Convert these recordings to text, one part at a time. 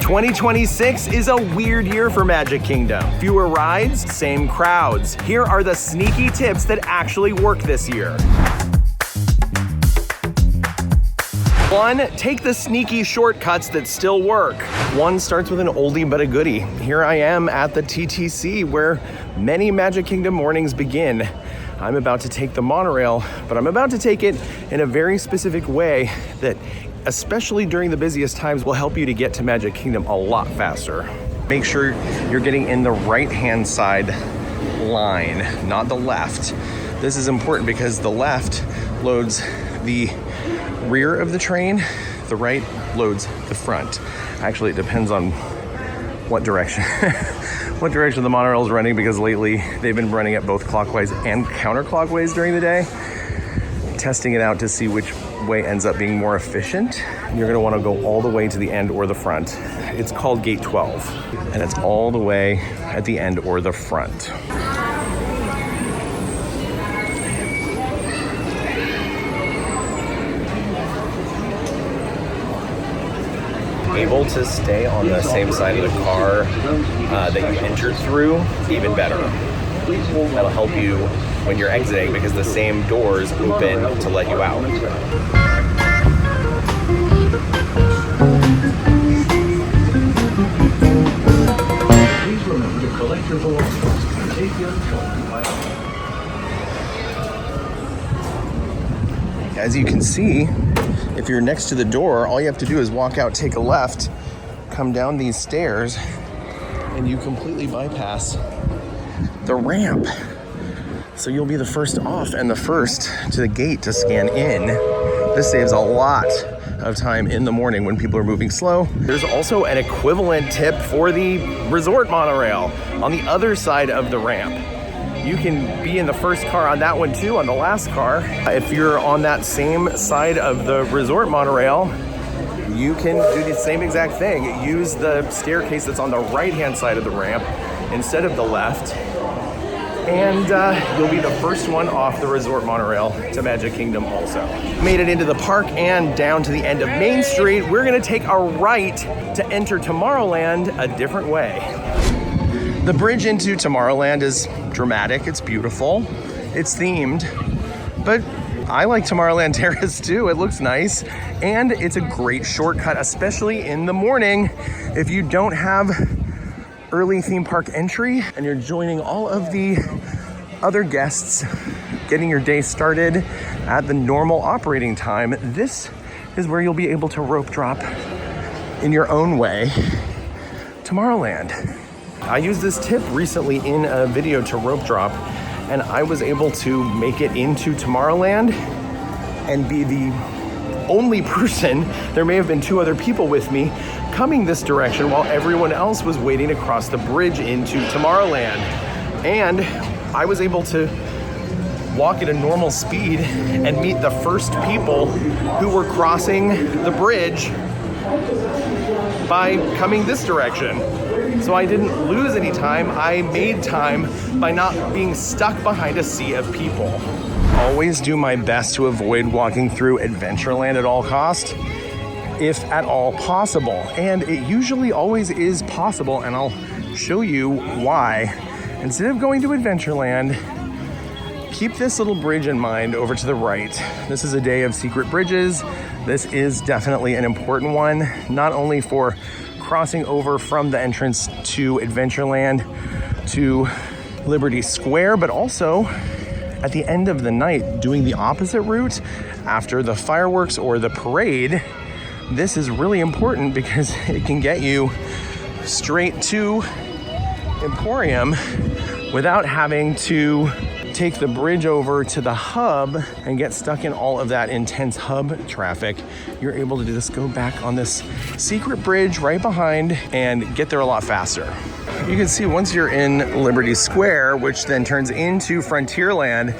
2026 is a weird year for Magic Kingdom. Fewer rides, same crowds. Here are the sneaky tips that actually work this year. 1, take the sneaky shortcuts that still work. 1 starts with an oldie but a goodie. Here I am at the TTC where many Magic Kingdom mornings begin. I'm about to take the monorail, but I'm about to take it in a very specific way that, especially during the busiest times, will help you to get to Magic Kingdom a lot faster. Make sure you're getting in the right-hand side line, not the left. This is important because the left loads the rear of the train, the right loads the front. Actually, it depends on what direction what direction the monorail is running, because lately they've been running it both clockwise and counterclockwise during the day, testing it out to see which way ends up being more efficient. You're going to want to go all the way to the end or the front. It's called Gate 12, and it's all the way at the end or the front. Able to stay on the same side of the car that you entered through, even better. That'll help you when you're exiting because the same doors open to let you out. Please remember to collect your belongings and take your As you can see, if you're next to the door, all you have to do is walk out, take a left, come down these stairs, and you completely bypass the ramp. So you'll be the first off and the first to the gate to scan in. This saves a lot of time in the morning when people are moving slow. There's also an equivalent tip for the resort monorail on the other side of the ramp. You can be in the first car on that one too, on the last car. If you're on that same side of the resort monorail, you can do the same exact thing. Use the staircase that's on the right-hand side of the ramp instead of the left. And you'll be the first one off the resort monorail to Magic Kingdom also. Made it into the park and down to the end of Main Street. We're gonna take a right to enter Tomorrowland a different way. The bridge into Tomorrowland is dramatic, it's beautiful, it's themed, but I like Tomorrowland Terrace too. It looks nice, and it's a great shortcut, especially in the morning if you don't have early theme park entry and you're joining all of the other guests getting your day started at the normal operating time. This is where you'll be able to rope drop in your own way Tomorrowland. I used this tip recently in a video to rope drop, and I was able to make it into Tomorrowland and be the only person, there may have been 2 other people with me, coming this direction while everyone else was waiting to cross the bridge into Tomorrowland. And I was able to walk at a normal speed and meet the first people who were crossing the bridge by coming this direction. So I didn't lose any time. I made time by not being stuck behind a sea of people. Always do my best to avoid walking through Adventureland at all costs, if at all possible. And it usually always is possible, and I'll show you why. Instead of going to Adventureland, keep this little bridge in mind over to the right. This is a day of secret bridges. This is definitely an important one, not only for crossing over from the entrance to Adventureland to Liberty Square, but also at the end of the night doing the opposite route after the fireworks or the parade. This is really important because it can get you straight to Emporium without having to take the bridge over to the hub and get stuck in all of that intense hub traffic. You're able to just go back on this secret bridge right behind and get there a lot faster. You can see once you're in Liberty Square, which then turns into Frontierland,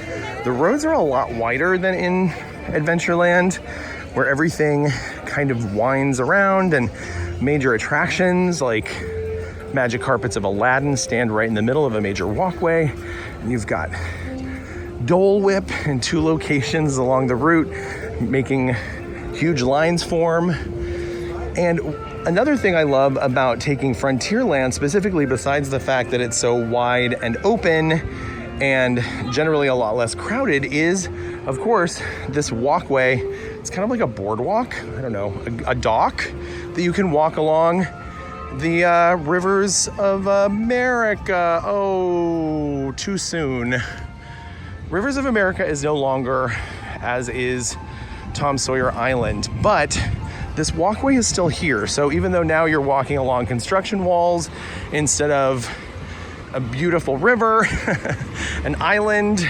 the roads are a lot wider than in Adventureland, where everything kind of winds around and major attractions like Magic Carpets of Aladdin stand right in the middle of a major walkway. And you've got Dole Whip in 2 locations along the route, making huge lines form. And Another thing I love about taking Frontierland, specifically besides the fact that it's so wide and open and generally a lot less crowded, is, of course, this walkway. It's kind of like a boardwalk, I don't know, a dock that you can walk along the rivers of America. Oh, too soon. Rivers of America is no longer, as is Tom Sawyer Island, but this walkway is still here. So even though now you're walking along construction walls instead of a beautiful river, an island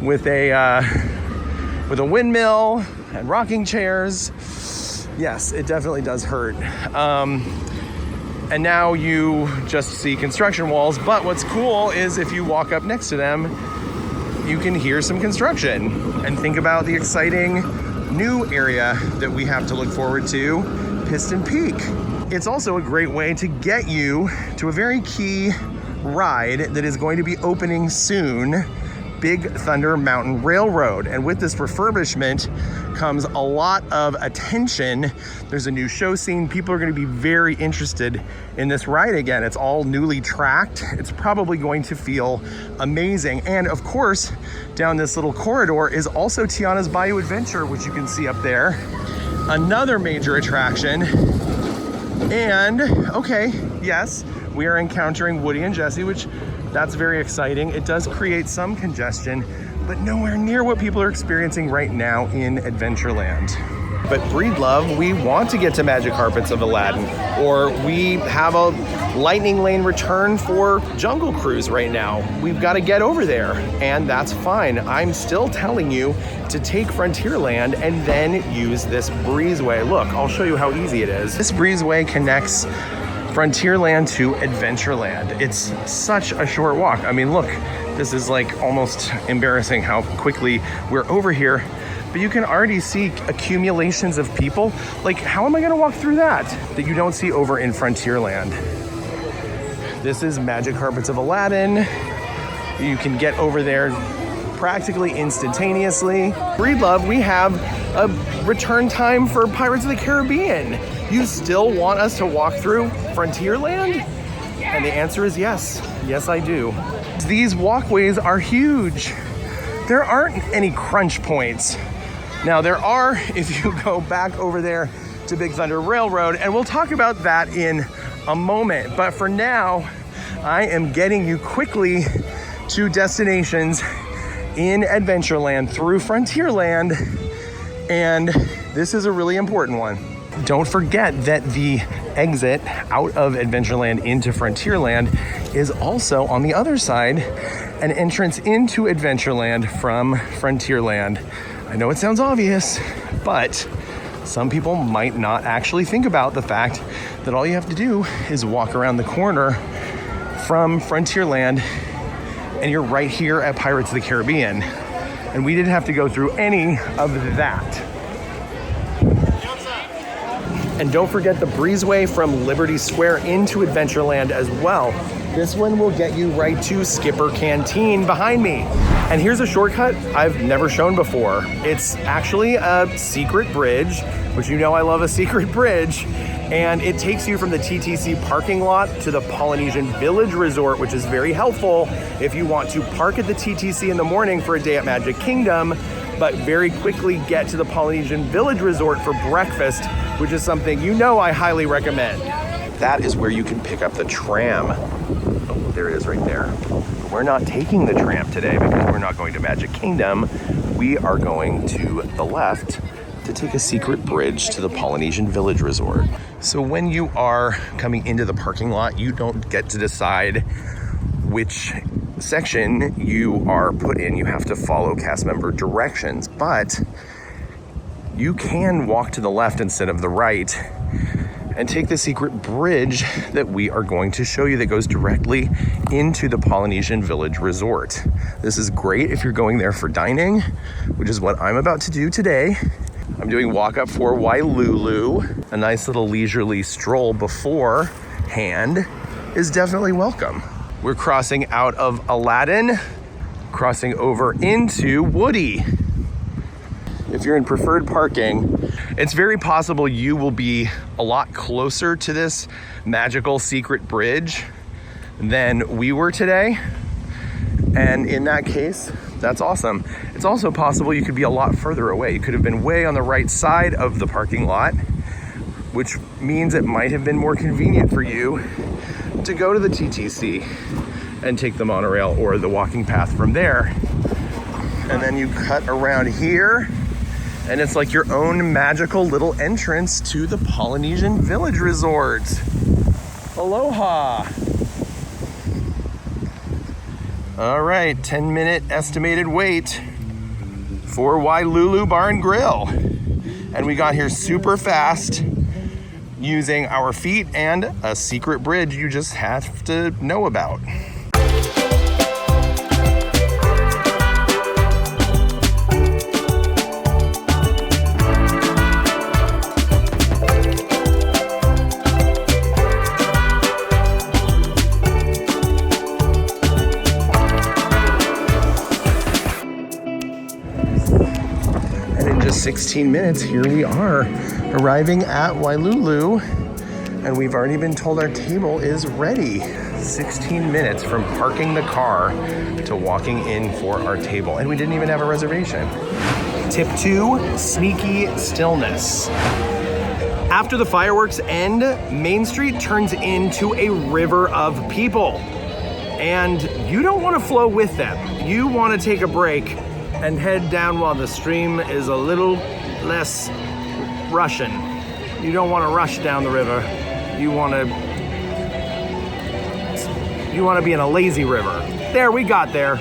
with a windmill and rocking chairs, yes, it definitely does hurt. And now you just see construction walls, but what's cool is if you walk up next to them, you can hear some construction and think about the exciting new area that we have to look forward to, Piston Peak. It's also a great way to get you to a very key ride that is going to be opening soon, Big Thunder Mountain Railroad. And with this refurbishment comes a lot of attention. There's a new show scene. People are going to be very interested in this ride again. It's all newly tracked. It's probably going to feel amazing. And of course, down this little corridor is also Tiana's Bayou Adventure, which you can see up there. Another major attraction. And okay, yes, we are encountering Woody and Jesse, which that's very exciting. It does create some congestion, but nowhere near what people are experiencing right now in Adventureland. But Breedlove, we want to get to Magic Carpets of Aladdin, or we have a Lightning Lane return for Jungle Cruise right now. We've got to get over there, and that's fine. I'm still telling you to take Frontierland and then use this breezeway. Look, I'll show you how easy it is. This breezeway connects Frontierland to Adventureland. It's such a short walk. I mean, look, this is like almost embarrassing how quickly we're over here, but you can already see accumulations of people. Like, how am I gonna walk through that you don't see over in Frontierland? This is Magic Carpets of Aladdin. You can get over there practically instantaneously. Breedlove, we have a return time for Pirates of the Caribbean. You still want us to walk through Frontierland? And the answer is yes. Yes, I do. These walkways are huge. There aren't any crunch points. Now there are if you go back over there to Big Thunder Railroad, and we'll talk about that in a moment. But for now, I am getting you quickly to destinations in Adventureland through Frontierland, and this is a really important one. Don't forget that the exit out of Adventureland into Frontierland is also on the other side, an entrance into Adventureland from Frontierland. I know it sounds obvious, but some people might not actually think about the fact that all you have to do is walk around the corner from Frontierland and you're right here at Pirates of the Caribbean. And we didn't have to go through any of that. And don't forget the breezeway from Liberty Square into Adventureland as well. This one will get you right to Skipper Canteen behind me. And here's a shortcut I've never shown before. It's actually a secret bridge, which you know I love a secret bridge. And it takes you from the TTC parking lot to the Polynesian Village Resort, which is very helpful if you want to park at the TTC in the morning for a day at Magic Kingdom, but very quickly get to the Polynesian Village Resort for breakfast, which is something you know I highly recommend. That is where you can pick up the tram. Oh, there it is right there. We're not taking the tram today because we're not going to Magic Kingdom. We are going to the left to take a secret bridge to the Polynesian Village Resort. So when you are coming into the parking lot, you don't get to decide which section you are put in. You have to follow cast member directions, but you can walk to the left instead of the right and take the secret bridge that we are going to show you that goes directly into the Polynesian Village Resort. This is great if you're going there for dining, which is what I'm about to do today. I'm doing walk up for Wailulu. A nice little leisurely stroll beforehand is definitely welcome. We're crossing out of Aladdin, crossing over into Woody. if you're in preferred parking, it's very possible you will be a lot closer to this magical secret bridge than we were today. And in that case, that's awesome. It's also possible you could be a lot further away. You could have been way on the right side of the parking lot, which means it might have been more convenient for you to go to the TTC and take the monorail or the walking path from there. And then you cut around here, and it's like your own magical little entrance to the Polynesian Village Resort. Aloha. All right, 10-minute estimated wait for Wailulu Bar and Grill. And we got here super fast using our feet and a secret bridge you just have to know about. And in just 16 minutes, here we are, arriving at Wailulu, and we've already been told our table is ready. 16 minutes from parking the car to walking in for our table, and we didn't even have a reservation. Tip 2, sneaky stillness. After the fireworks end, Main Street turns into a river of people, and you don't want to flow with them. You want to take a break and head down while the stream is a little less rushing. You don't want to rush down the river. You want to be in a lazy river. There, we got there.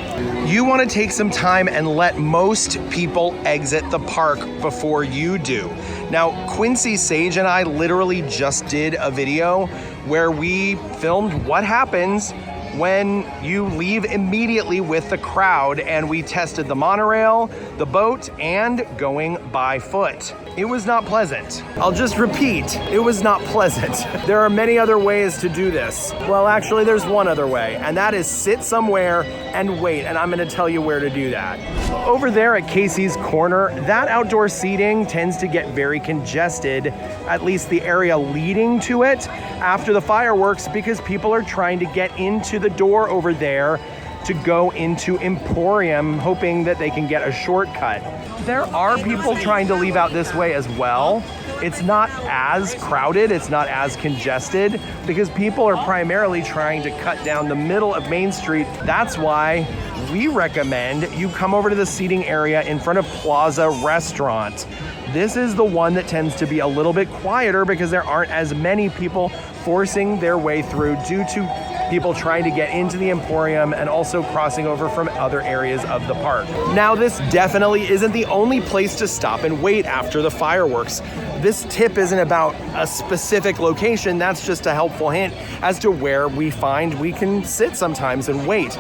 You want to take some time and let most people exit the park before you do. Now, Quincy, Sage, and I literally just did a video where we filmed what happens when you leave immediately with the crowd, and we tested the monorail, the boat, and going by foot. It was not pleasant. I'll just repeat, it was not pleasant. There are many other ways to do this. Well, actually, there's one other way, and that is sit somewhere and wait, and I'm gonna tell you where to do that. Over there at Casey's Corner, that outdoor seating tends to get very congested, at least the area leading to it, after the fireworks, because people are trying to get into the door over there to go into Emporium, hoping that they can get a shortcut. There are people trying to leave out this way as well. It's not as crowded, it's not as congested, because people are primarily trying to cut down the middle of Main Street. That's why we recommend you come over to the seating area in front of Plaza Restaurant. This is the one that tends to be a little bit quieter because there aren't as many people forcing their way through due to people trying to get into the Emporium and also crossing over from other areas of the park. Now, this definitely isn't the only place to stop and wait after the fireworks. This tip isn't about a specific location, that's just a helpful hint as to where we find we can sit sometimes and wait.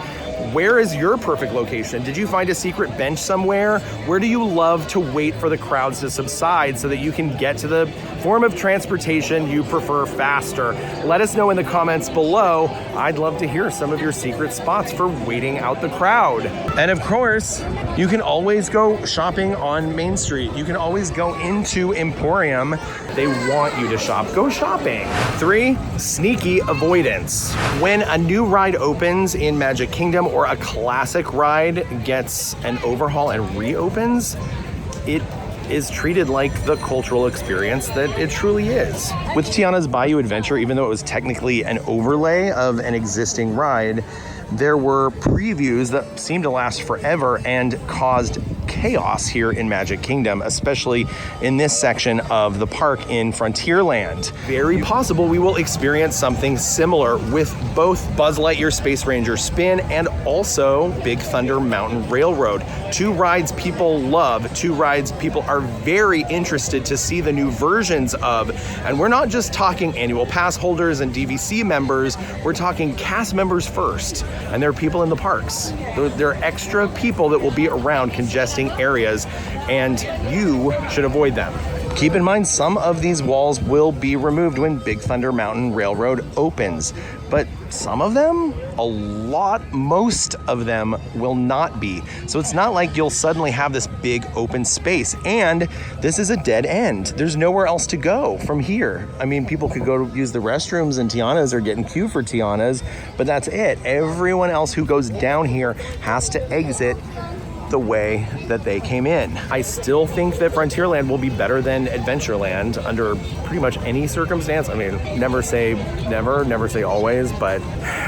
Where is your perfect location? Did you find a secret bench somewhere? Where do you love to wait for the crowds to subside so that you can get to the form of transportation you prefer faster? Let us know in the comments below. I'd love to hear some of your secret spots for waiting out the crowd. And of course, you can always go shopping on Main Street. You can always go into Emporium. They want you to shop. Go shopping. 3, sneaky avoidance. When a new ride opens in Magic Kingdom or a classic ride gets an overhaul and reopens, it is treated like the cultural experience that it truly is. With Tiana's Bayou Adventure, even though it was technically an overlay of an existing ride, there were previews that seemed to last forever and caused chaos here in Magic Kingdom, especially in this section of the park in Frontierland. Very possible we will experience something similar with both Buzz Lightyear Space Ranger Spin and also Big Thunder Mountain Railroad. 2 rides people love, 2 rides people are very interested to see the new versions of. And we're not just talking annual pass holders and DVC members, we're talking cast members first. And there are people in the parks. There are extra people that will be around congesting areas, and you should avoid them. Keep in mind, some of these walls will be removed when Big Thunder Mountain Railroad opens, but some of them, most of them will not be. So it's not like you'll suddenly have this big open space, and this is a dead end. There's nowhere else to go from here. I mean, people could go to use the restrooms in Tiana's or get in queue for Tiana's, but that's it. Everyone else who goes down here has to exit the way that they came in. I still think that Frontierland will be better than Adventureland under pretty much any circumstance. I mean, never say never, never say always, but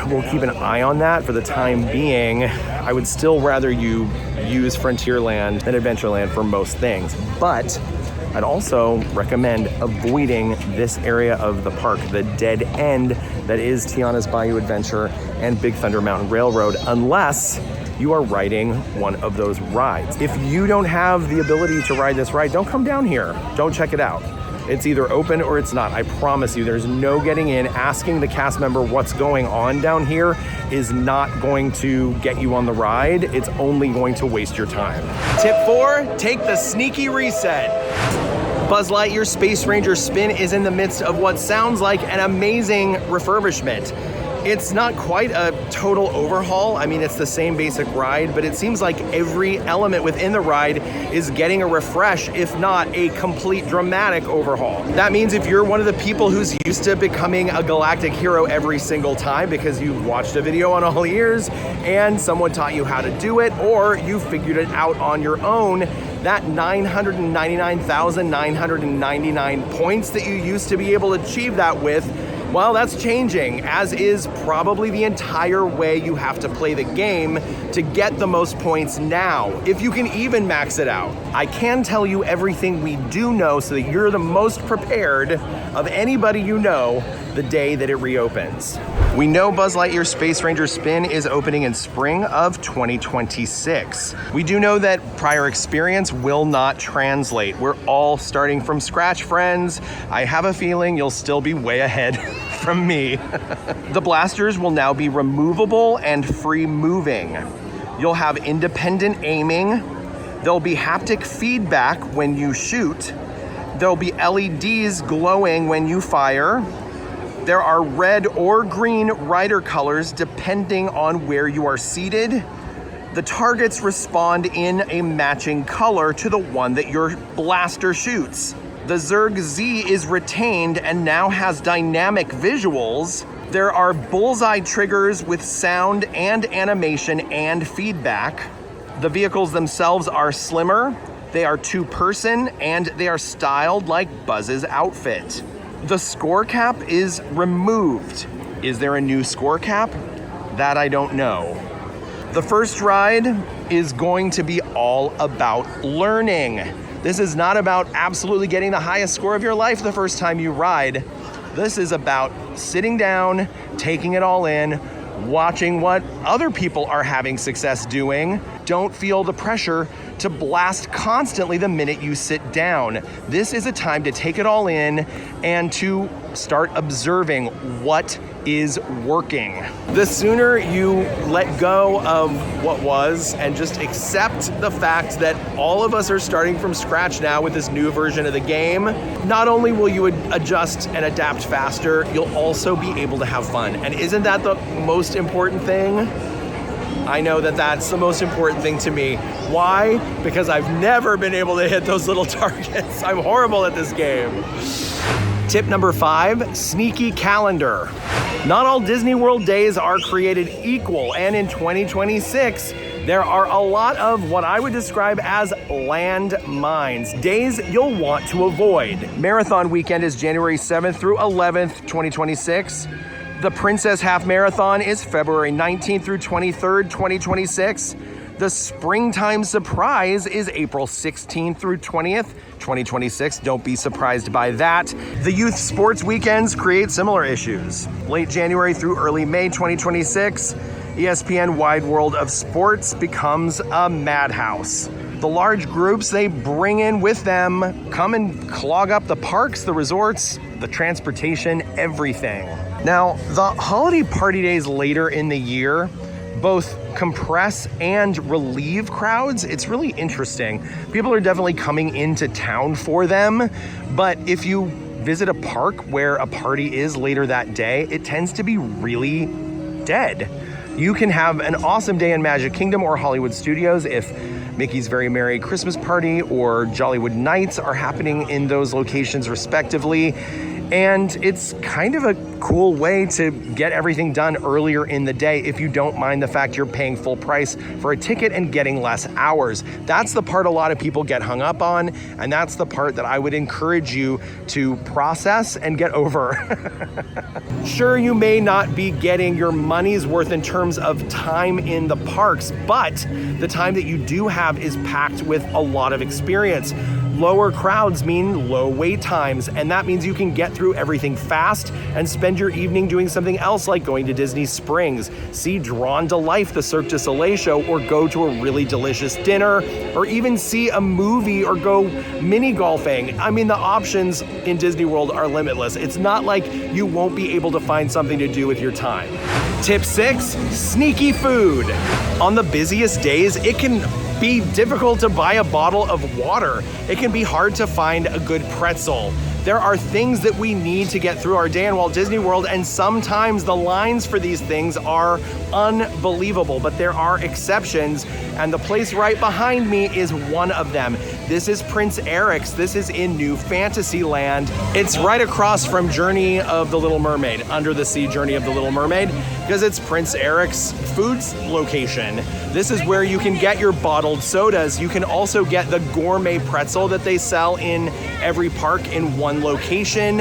we'll keep an eye on that. For the time being, I would still rather you use Frontierland than Adventureland for most things. But I'd also recommend avoiding this area of the park, the dead end that is Tiana's Bayou Adventure and Big Thunder Mountain Railroad, unless you are riding one of those rides. If you don't have the ability to ride this ride, don't come down here. Don't check it out. It's either open or it's not. I promise you, there's no getting in. Asking the cast member what's going on down here is not going to get you on the ride. It's only going to waste your time. Tip 4, take the sneaky reset. Buzz Lightyear Space Ranger Spin is in the midst of what sounds like an amazing refurbishment. It's not quite a total overhaul. I mean, it's the same basic ride, but it seems like every element within the ride is getting a refresh, if not a complete dramatic overhaul. That means if you're one of the people who's used to becoming a galactic hero every single time because you've watched a video on AllEars and someone taught you how to do it, or you figured it out on your own, that 999,999 points that you used to be able to achieve that with, well, that's changing, as is probably the entire way you have to play the game to get the most points now, if you can even max it out. I can tell you everything we do know so that you're the most prepared of anybody you know the day that it reopens. We know Buzz Lightyear Space Ranger Spin is opening in spring of 2026. We do know that prior experience will not translate. We're all starting from scratch, friends. I have a feeling you'll still be way ahead from me. The blasters will now be removable and free moving. You'll have independent aiming. There'll be haptic feedback when you shoot. There'll be LEDs glowing when you fire. There are red or green rider colors depending on where you are seated. The targets respond in a matching color to the one that your blaster shoots. The Zerg Z is retained and now has dynamic visuals. There are bullseye triggers with sound and animation and feedback. The vehicles themselves are slimmer, they are two-person, and they are styled like Buzz's outfit. The score cap is removed. Is there a new score cap? That I don't know. The first ride is going to be all about learning. This is not about absolutely getting the highest score of your life the first time you ride. This is about sitting down, taking it all in, watching what other people are having success doing. Don't feel the pressure to blast constantly the minute you sit down. This is a time to take it all in and to start observing what is working. The sooner you let go of what was and just accept the fact that all of us are starting from scratch now with this new version of the game, not only will you adjust and adapt faster, you'll also be able to have fun. And isn't that the most important thing? I know that that's the most important thing to me. Why? Because I've never been able to hit those little targets. I'm horrible at this game. Tip number 5, sneaky calendar. Not all Disney World days are created equal, and in 2026, there are a lot of what I would describe as landmines, days you'll want to avoid. Marathon weekend is January 7th through 11th, 2026. The Princess Half Marathon is February 19th through 23rd, 2026. The Springtime Surprise is April 16th through 20th, 2026. Don't be surprised by that. The Youth Sports Weekends create similar issues. Late January through early May 2026, ESPN Wide World of Sports becomes a madhouse. The large groups they bring in with them come and clog up the parks, the resorts, the transportation, everything. Now, the holiday party days later in the year, both compress and relieve crowds. It's really interesting. People are definitely coming into town for them, but if you visit a park where a party is later that day, it tends to be really dead. You can have an awesome day in Magic Kingdom or Hollywood Studios if Mickey's Very Merry Christmas Party or Jollywood Nights are happening in those locations respectively. And it's kind of a cool way to get everything done earlier in the day if you don't mind the fact you're paying full price for a ticket and getting less hours. That's the part a lot of people get hung up on, and that's the part that I would encourage you to process and get over. Sure, you may not be getting your money's worth in terms of time in the parks, but the time that you do have is packed with a lot of experience. Lower crowds mean low wait times, and that means you can get through everything fast and spend your evening doing something else like going to Disney Springs, see Drawn to Life, the Cirque du Soleil show, or go to a really delicious dinner, or even see a movie or go mini golfing. I mean, the options in Disney World are limitless. It's not like you won't be able to find something to do with your time. Tip 6, sneaky food. On the busiest days, it can be difficult to buy a bottle of water. It can be hard to find a good pretzel. There are things that we need to get through our day in Walt Disney World, and sometimes the lines for these things are unbelievable, but there are exceptions, and the place right behind me is one of them. This is Prince Eric's. This is in New Fantasyland. It's right across from Journey of the Little Mermaid, Under the Sea Journey of the Little Mermaid, because it's Prince Eric's foods location. This is where you can get your bottled sodas. You can also get the gourmet pretzel that they sell in every park in one location.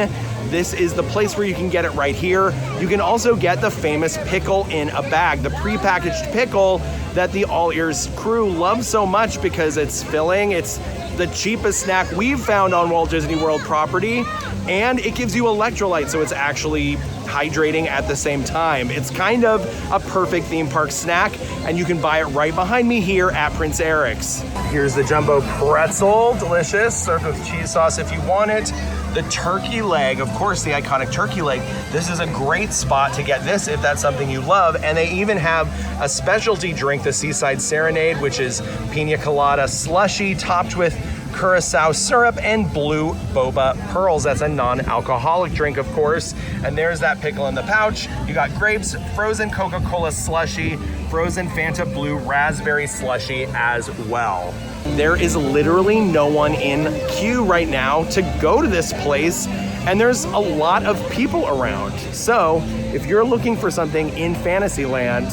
This is the place where you can get it right here. You can also get the famous pickle in a bag, the prepackaged pickle that the AllEars crew loves so much because it's filling. It's the cheapest snack we've found on Walt Disney World property, and it gives you electrolytes, so it's actually hydrating at the same time. It's kind of a perfect theme park snack, and you can buy it right behind me here at Prince Eric's. Here's the jumbo pretzel, delicious, served with cheese sauce if you want it. The turkey leg, of course, the iconic turkey leg. This is a great spot to get this if that's something you love. And they even have a specialty drink, the Seaside Serenade, which is pina colada slushy topped with curacao syrup and blue boba pearls. That's a non-alcoholic drink, of course. And there's that pickle in the pouch. You got grapes, frozen Coca-Cola slushy, frozen Fanta Blue raspberry slushy as well. There is literally no one in queue right now to go to this place, and there's a lot of people around. So if you're looking for something in Fantasyland,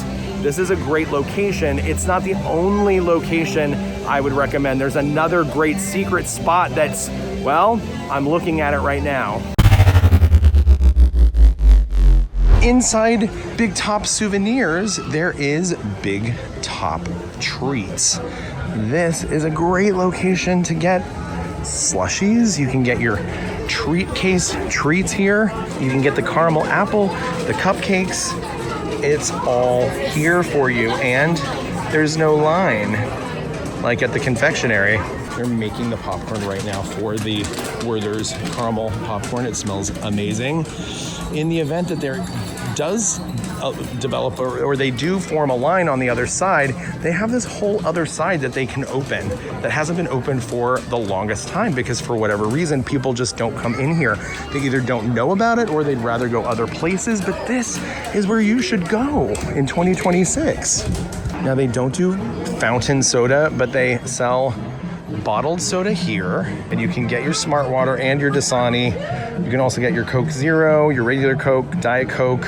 this is a great location. It's not the only location I would recommend. There's another great secret spot that's, well, I'm looking at it right now. Inside Big Top Souvenirs, there is Big Top Treats. This is a great location to get slushies. You can get your treat case treats here. You can get the caramel apple, the cupcakes. It's all here for you, and there's no line like at the confectionery. They're making the popcorn right now for the Werther's caramel popcorn. It smells amazing. In the event that there does develop or they do form a line on the other side, they have this whole other side that they can open that hasn't been open for the longest time because for whatever reason people just don't come in here. They either don't know about it or they'd rather go other places, but this is where you should go in 2026. Now they don't do fountain soda, but they sell bottled soda here, and you can get your Smart Water and your Dasani. You can also get your Coke Zero, your regular Coke, Diet Coke.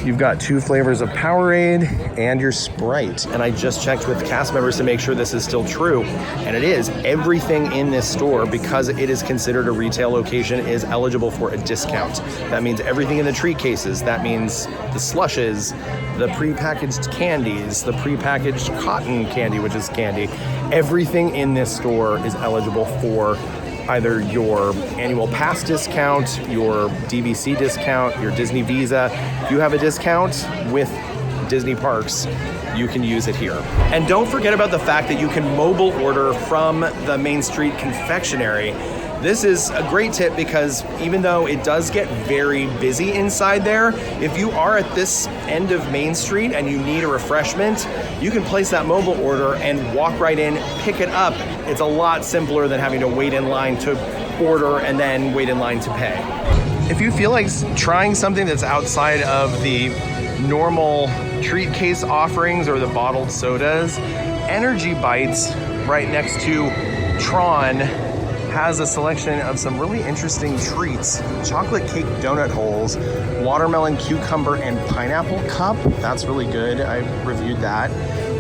You've got 2 flavors of Powerade and your Sprite. And I just checked with cast members to make sure this is still true. And it is. Everything in this store, because it is considered a retail location, is eligible for a discount. That means everything in the treat cases. That means the slushes, the prepackaged candies, the prepackaged cotton candy, which is candy. Everything in this store is eligible for either your annual pass discount, your DVC discount, your Disney Visa. If you have a discount with Disney Parks, you can use it here. And don't forget about the fact that you can mobile order from the Main Street Confectionery. This is a great tip because even though it does get very busy inside there, if you are at this end of Main Street and you need a refreshment, you can place that mobile order and walk right in, pick it up. It's a lot simpler than having to wait in line to order and then wait in line to pay. If you feel like trying something that's outside of the normal treat case offerings or the bottled sodas, Energy Bites right next to Tron has a selection of some really interesting treats. Chocolate cake donut holes, watermelon, cucumber, and pineapple cup. That's really good. I reviewed that.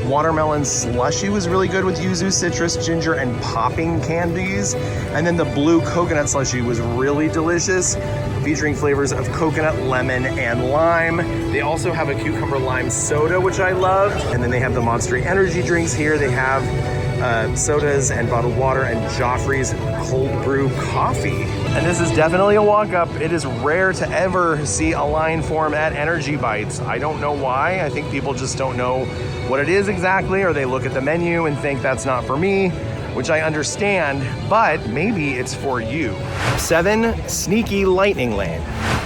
Watermelon slushy was really good with yuzu, citrus, ginger, and popping candies. And then the blue coconut slushy was really delicious, featuring flavors of coconut, lemon, and lime. They also have a cucumber lime soda, which I loved. And then they have the Monster energy drinks here. They have sodas and bottled water and Joffrey's cold brew coffee. And this is definitely a walk up. It is rare to ever see a line form at Energy Bites. I don't know why. I think people just don't know what it is exactly, or they look at the menu and think that's not for me, which I understand, but maybe it's for you. 7, Sneaky Lightning Lane.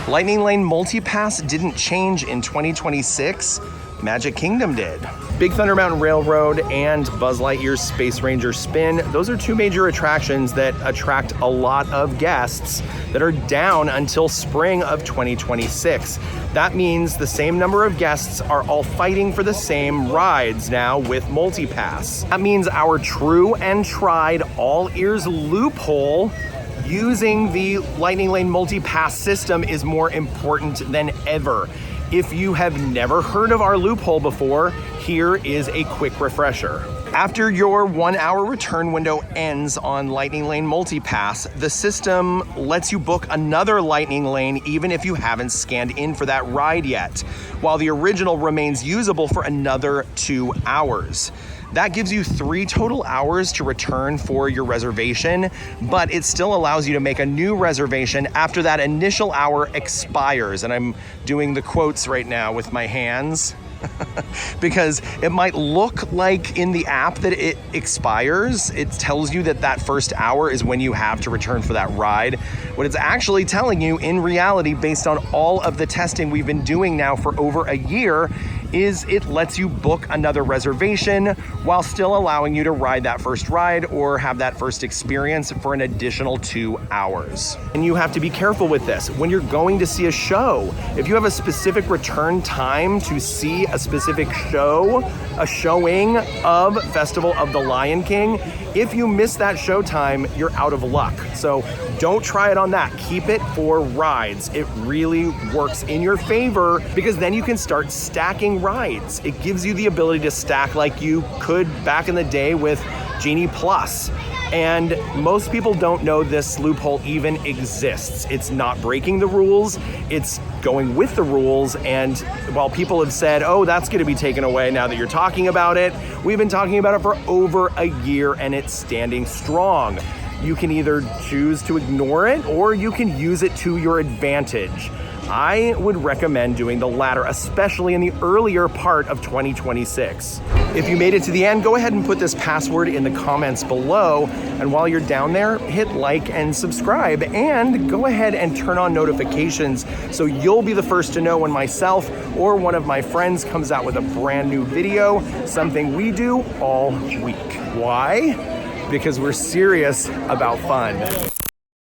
Lightning Lane Multi-Pass didn't change in 2026. Magic Kingdom did. Big Thunder Mountain Railroad and Buzz Lightyear's Space Ranger Spin, those are 2 major attractions that attract a lot of guests that are down until spring of 2026. That means the same number of guests are all fighting for the same rides now with Multi-Pass. That means our true and tried AllEars loophole using the Lightning Lane Multi-Pass system is more important than ever. If you have never heard of our loophole before, here is a quick refresher. After your 1-hour return window ends on Lightning Lane Multi-Pass, the system lets you book another Lightning Lane even if you haven't scanned in for that ride yet, while the original remains usable for another 2 hours. That gives you 3 total hours to return for your reservation, but it still allows you to make a new reservation after that initial hour expires. And I'm doing the quotes right now with my hands because it might look like in the app that it expires. It tells you that that first hour is when you have to return for that ride. What it's actually telling you in reality, based on all of the testing we've been doing now for over a year, is it lets you book another reservation while still allowing you to ride that first ride or have that first experience for an additional 2 hours. And you have to be careful with this. When you're going to see a show, if you have a specific return time to see a specific show, a showing of Festival of the Lion King, if you miss that show time, you're out of luck. So don't try it on that. Keep it for rides. It really works in your favor because then you can start stacking rides. It gives you the ability to stack like you could back in the day with Genie Plus. And most people don't know this loophole even exists. It's not breaking the rules, it's going with the rules. And while people have said, oh, that's gonna be taken away now that you're talking about it, we've been talking about it for over a year and it's standing strong. You can either choose to ignore it or you can use it to your advantage. I would recommend doing the latter, especially in the earlier part of 2026. If you made it to the end, go ahead and put this password in the comments below. And while you're down there, hit like and subscribe and go ahead and turn on notifications so you'll be the first to know when myself or one of my friends comes out with a brand new video, something we do all week. Why? Because we're serious about fun.